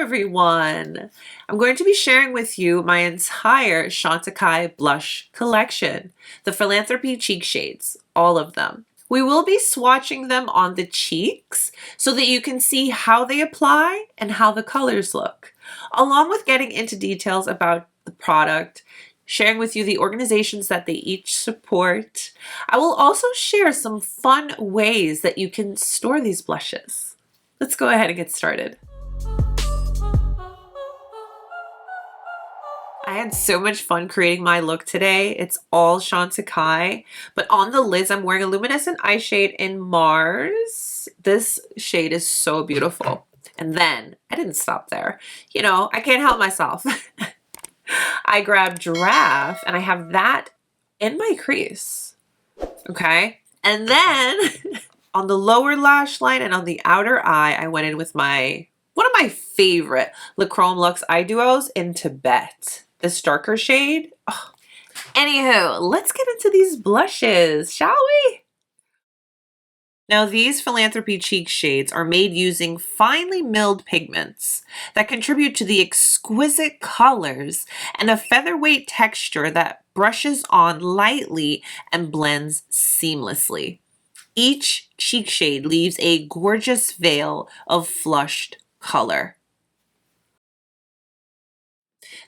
everyone. I'm going to be sharing with you my entire Chantecaille blush collection, the Philanthropy Cheek Shades, all of them. We will be swatching them on the cheeks so that you can see how they apply and how the colors look, along with getting into details about the product, sharing with you the organizations that they each support. I will also share some fun ways that you can store these blushes. Let's go ahead and get started. I had so much fun creating my look today. It's all Chantecaille, but on the lids I'm wearing a luminescent eye shade in Mars. This shade is so beautiful. And then, I didn't stop there. You know, I can't help myself. I grabbed Giraffe and I have that in my crease, okay? And then on the lower lash line and on the outer eye, I went in with one of my favorite Luxe eye duos in Tibet, this darker shade. Oh. Anywho, let's get into these blushes, shall we? Now, these Philanthropy Cheek Shades are made using finely milled pigments that contribute to the exquisite colors and a featherweight texture that brushes on lightly and blends seamlessly. Each cheek shade leaves a gorgeous veil of flushed color.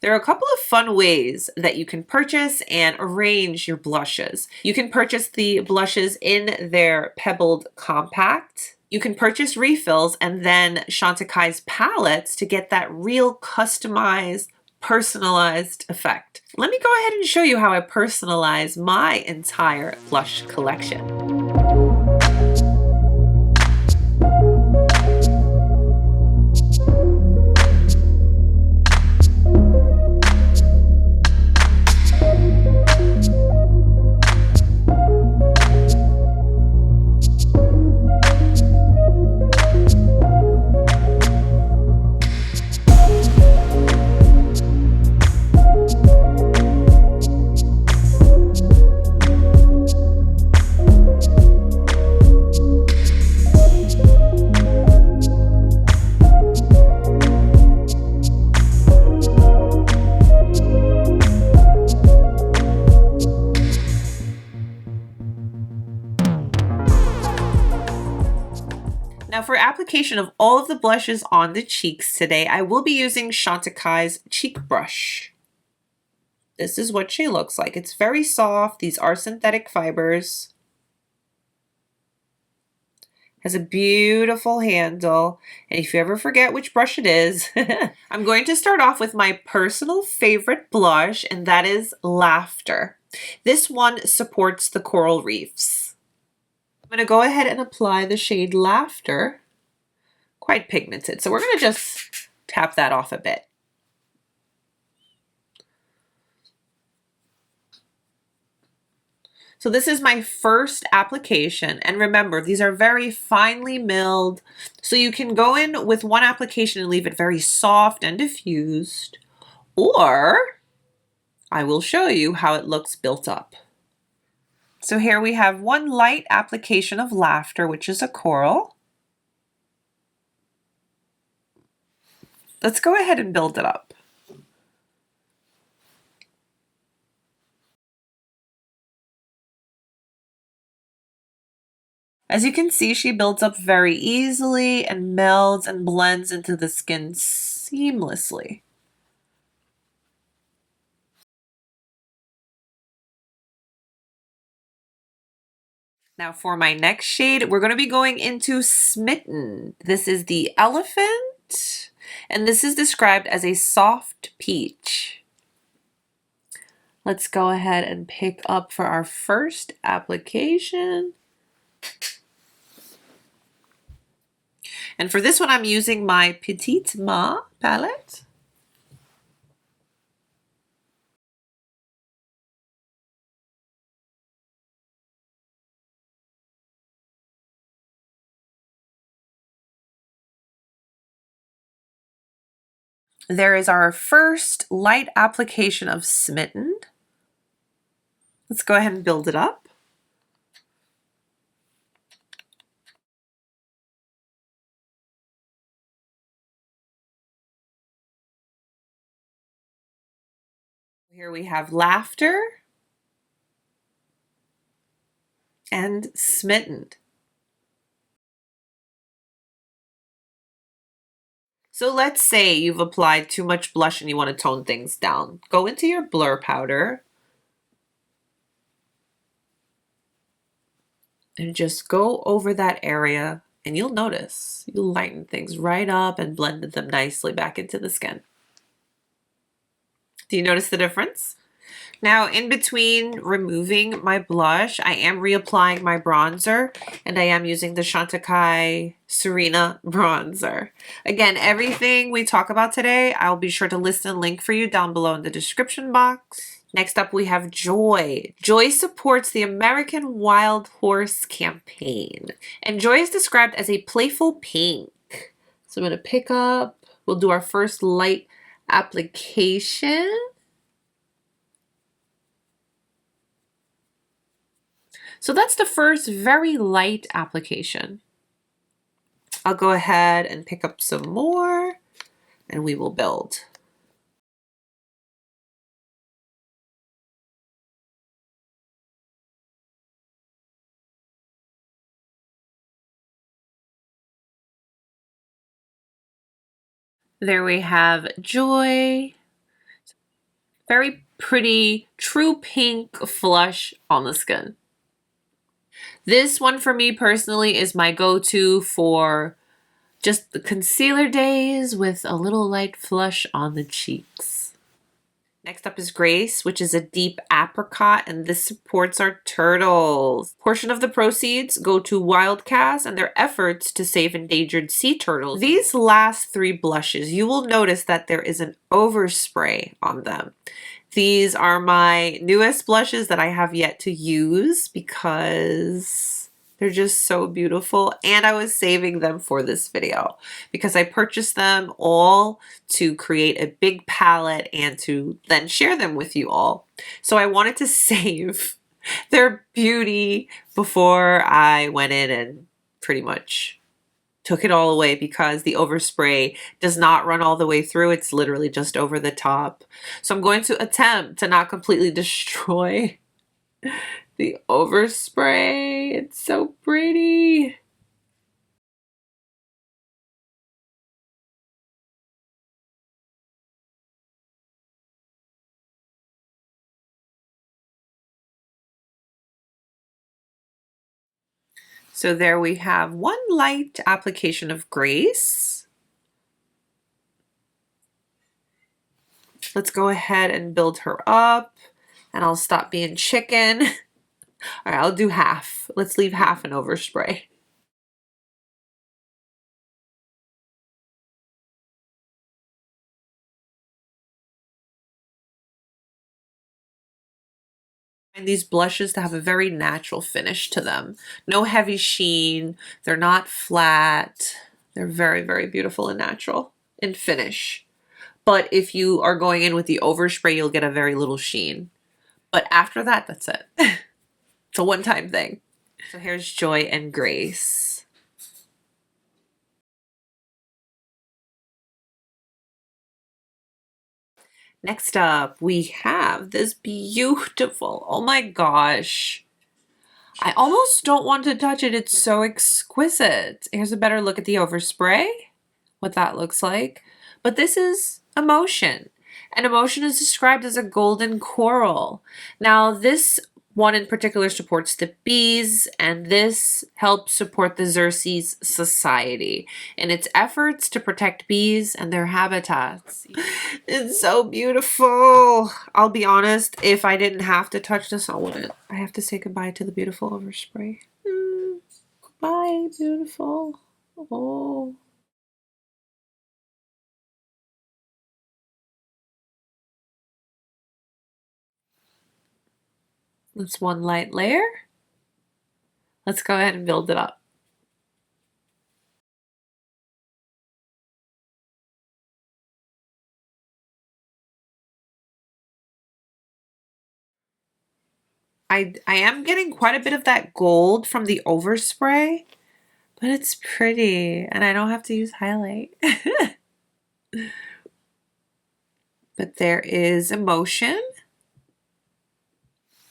There are a couple of fun ways that you can purchase and arrange your blushes. You can purchase the blushes in their pebbled compact. You can purchase refills and then Chantecaille's palettes to get that real customized, personalized effect. Let me go ahead and show you how I personalize my entire blush collection. Now for application of all of the blushes on the cheeks today, I will be using Chantecaille's cheek brush. This is what she looks like. It's very soft. These are synthetic fibers. Has a beautiful handle. And if you ever forget which brush it is, I'm going to start off with my personal favorite blush, and that is Laughter. This one supports the coral reefs. I'm going to go ahead and apply the shade Laughter. Quite pigmented, so we're going to just tap that off a bit. So this is my first application, and remember, these are very finely milled, so you can go in with one application and leave it very soft and diffused, or I will show you how it looks built up. So here we have one light application of Laughter, which is a coral. Let's go ahead and build it up. As you can see, she builds up very easily and melds and blends into the skin seamlessly. Now for my next shade, we're going to be going into Smitten. This is the Elephant, and this is described as a soft peach. Let's go ahead and pick up for our first application. And for this one, I'm using my Petite Mare palette. There is our first light application of Smitten. Let's go ahead and build it up. Here we have Laughter and Smitten. So let's say you've applied too much blush and you want to tone things down. Go into your blur powder and just go over that area, and you'll notice you'll lighten things right up and blend them nicely back into the skin. Do you notice the difference? Now, in between removing my blush, I am reapplying my bronzer, and I am using the Chantecaille Serena bronzer. Again, everything we talk about today, I'll be sure to list and link for you down below in the description box. Next up, we have Joy. Joy supports the American Wild Horse campaign, and Joy is described as a playful pink. So I'm going to pick up, we'll do our first light application. So that's the first very light application. I'll go ahead and pick up some more and we will build. There we have Joy. Very pretty, true pink flush on the skin. This one for me personally is my go-to for just the concealer days with a little light flush on the cheeks. Next up is Grace, which is a deep apricot, and this supports our turtles. Portion of the proceeds go to Wildcats and their efforts to save endangered sea turtles. These last three blushes, you will notice that there is an overspray on them. These are my newest blushes that I have yet to use because they're just so beautiful, and I was saving them for this video because I purchased them all to create a big palette and to then share them with you all. So I wanted to save their beauty before I went in and pretty much took it all away because the overspray does not run all the way through. It's literally just over the top. So I'm going to attempt to not completely destroy the overspray. It's so pretty. So there we have one light application of Grace. Let's go ahead and build her up, and I'll stop being chicken. All right, I'll do half. Let's leave half in overspray. And these blushes to have a very natural finish to them. No heavy sheen. They're not flat. They're very, very beautiful and natural in finish. But if you are going in with the overspray, you'll get a very little sheen. But after that, that's it. It's a one-time thing. So here's Joy and Grace. Next up, we have this beautiful, oh my gosh. I almost don't want to touch it. It's so exquisite. Here's a better look at the overspray, what that looks like. But this is Emotion. And Emotion is described as a golden coral. Now, this one in particular supports the bees, and this helps support the Xerces Society in its efforts to protect bees and their habitats. It's so beautiful. I'll be honest, if I didn't have to touch this, I wouldn't. I have to say goodbye to the beautiful overspray. Goodbye, beautiful. Oh. That's one light layer. Let's go ahead and build it up. I am getting quite a bit of that gold from the overspray, but it's pretty and I don't have to use highlight. But there is Emotion.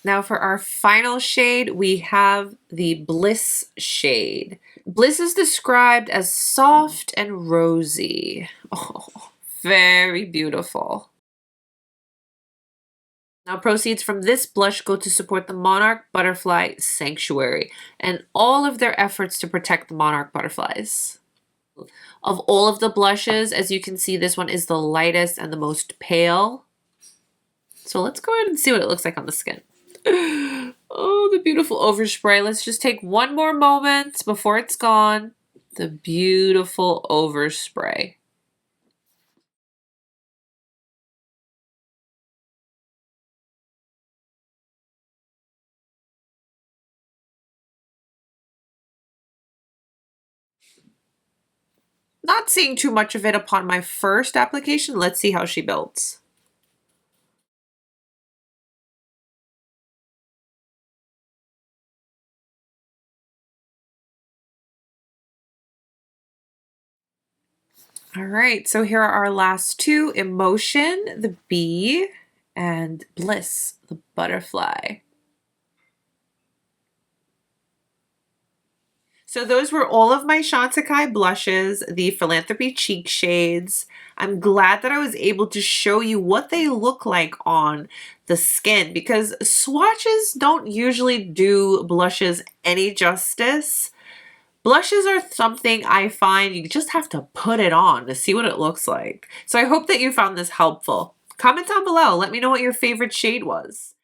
Now for our final shade, we have the Bliss shade. Bliss is described as soft and rosy. Oh, very beautiful. Now proceeds from this blush go to support the monarch butterfly sanctuary and all of their efforts to protect the monarch butterflies. Of all of the blushes, as you can see, this one is the lightest and the most pale. So let's go ahead and see what it looks like on the skin. Oh, the beautiful overspray. Let's just take one more moment before it's gone. The beautiful overspray. Not seeing too much of it upon my first application. Let's see how she builds. All right, so here are our last two, Emotion, the bee, and Bliss, the butterfly. So those were all of my Chantecaille blushes, the Philanthropy Cheek Shades. I'm glad that I was able to show you what they look like on the skin because swatches don't usually do blushes any justice. Blushes are something I find you just have to put it on to see what it looks like. So I hope that you found this helpful. Comment down below. Let me know what your favorite shade was.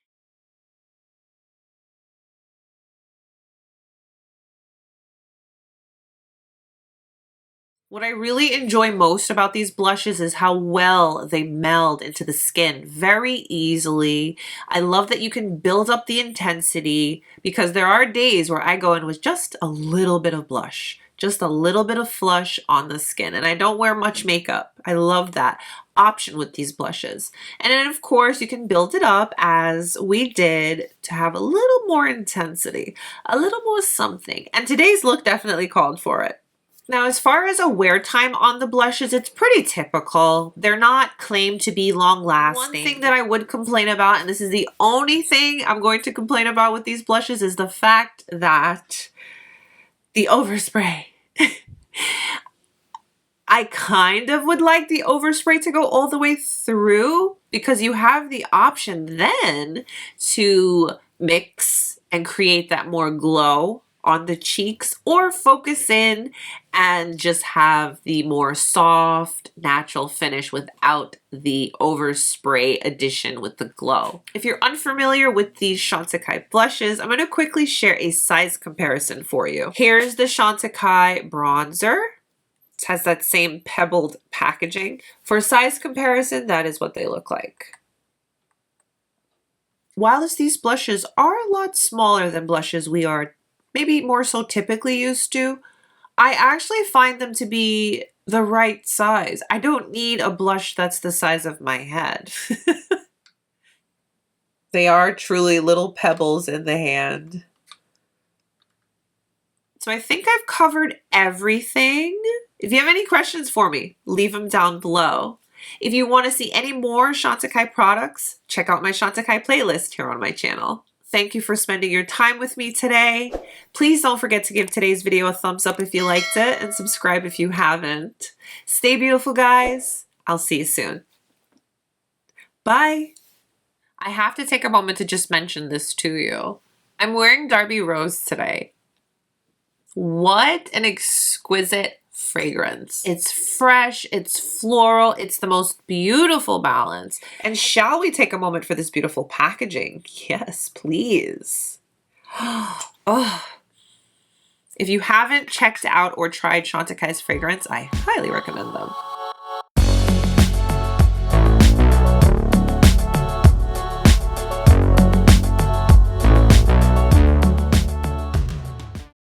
What I really enjoy most about these blushes is how well they meld into the skin very easily. I love that you can build up the intensity because there are days where I go in with just a little bit of blush, just a little bit of flush on the skin, and I don't wear much makeup. I love that option with these blushes. And then of course you can build it up as we did to have a little more intensity, a little more something. And today's look definitely called for it. Now, as far as a wear time on the blushes, it's pretty typical. They're not claimed to be long lasting. One thing that I would complain about, and this is the only thing I'm going to complain about with these blushes, is the fact that the overspray. I kind of would like the overspray to go all the way through because you have the option then to mix and create that more glow on the cheeks or focus in and just have the more soft natural finish without the overspray addition with the glow. If you're unfamiliar with these Chantecaille blushes, I'm going to quickly share a size comparison for you. Here's the Chantecaille bronzer. It has that same pebbled packaging. For size comparison, that is what they look like. Whilst these blushes are a lot smaller than blushes we are maybe more so typically used to, I actually find them to be the right size. I don't need a blush that's the size of my head. They are truly little pebbles in the hand. So I think I've covered everything. If you have any questions for me, leave them down below. If you want to see any more Chantecaille products, check out my Chantecaille playlist here on my channel. Thank you for spending your time with me today. Please don't forget to give today's video a thumbs up if you liked it and subscribe if you haven't. Stay beautiful, guys. I'll see you soon. Bye. I have to take a moment to just mention this to you. I'm wearing Darby Rose today. What an exquisite fragrance. It's fresh, it's floral, it's the most beautiful balance. And shall we take a moment for this beautiful packaging? Yes, please. Oh. If you haven't checked out or tried Chantecaille's fragrance, I highly recommend them.